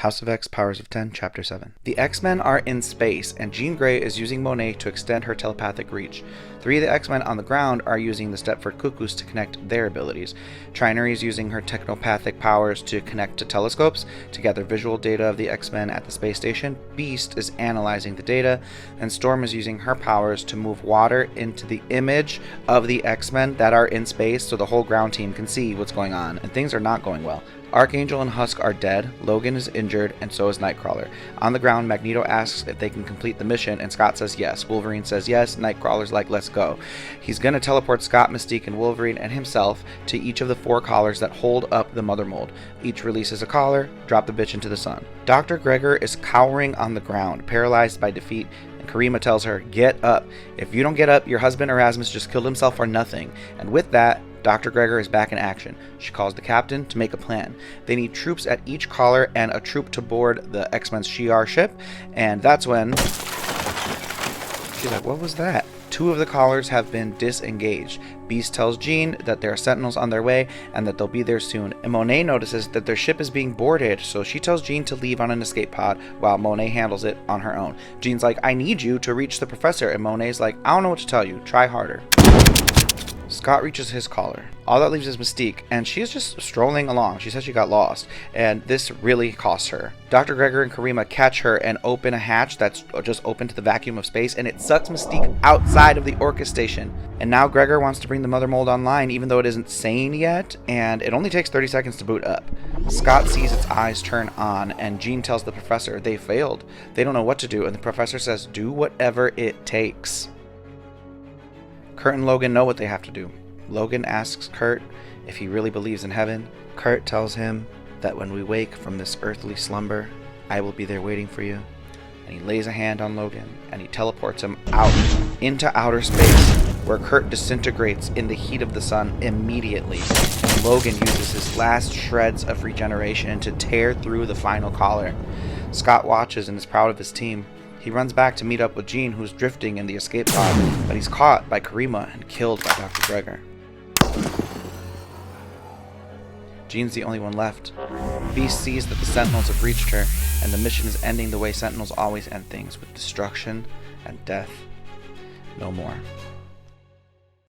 House of X, Powers of 10, Chapter 7. The X-Men are in space, and Jean Grey is using Monet to extend her telepathic reach. 3 of the X-Men on the ground are using the Stepford Cuckoos to connect their abilities. Trinary is using her technopathic powers to connect to telescopes to gather visual data of the X-Men at the space station. Beast is analyzing the data, and Storm is using her powers to move water into the image of the X-Men that are in space so the whole ground team can see what's going on, and things are not going well. Archangel and Husk are dead, Logan is injured, and so is Nightcrawler. On the ground, Magneto asks if they can complete the mission, and Scott says yes. Wolverine says yes, Nightcrawler's like, let's go. He's gonna teleport Scott, Mystique, and Wolverine and himself to each of the 4 collars that hold up the Mother Mold. Each releases a collar, drop the bitch into the sun. Dr. Gregor is cowering on the ground, paralyzed by defeat, and Karima tells her, get up. If you don't get up, your husband Erasmus just killed himself for nothing. And with that, Dr. Gregor is back in action. She calls the captain to make a plan. They need troops at each collar and a troop to board the X-Men's Shi'ar ship, and that's when she's like, what was that? 2 of the collars have been disengaged. Beast tells Jean that there are sentinels on their way and that they'll be there soon. And Monet notices that their ship is being boarded, so she tells Jean to leave on an escape pod while Monet handles it on her own. Jean's like, I need you to reach the professor, and Monet's like, I don't know what to tell you, try harder. Scott reaches his collar. All that leaves is Mystique, and she is just strolling along. She says she got lost, and this really costs her. Dr. Gregor and Karima catch her and open a hatch that's just open to the vacuum of space, and it sucks Mystique outside of the Orchis station. And now Gregor wants to bring the Mother Mold online, even though it isn't sane yet, and it only takes 30 seconds to boot up. Scott sees its eyes turn on, and Jean tells the professor they failed. They don't know what to do, and the professor says, do whatever it takes. Kurt and Logan know what they have to do. Logan asks Kurt if he really believes in heaven. Kurt tells him that when we wake from this earthly slumber, I will be there waiting for you. And he lays a hand on Logan, and he teleports him out into outer space, where Kurt disintegrates in the heat of the sun immediately. And Logan uses his last shreds of regeneration to tear through the final collar. Scott watches and is proud of his team. He runs back to meet up with Jean, who's drifting in the escape pod, but he's caught by Karima and killed by Dr. Gregor. Jean's the only one left. Beast sees that the Sentinels have reached her, and the mission is ending the way Sentinels always end things, with destruction and death. No more.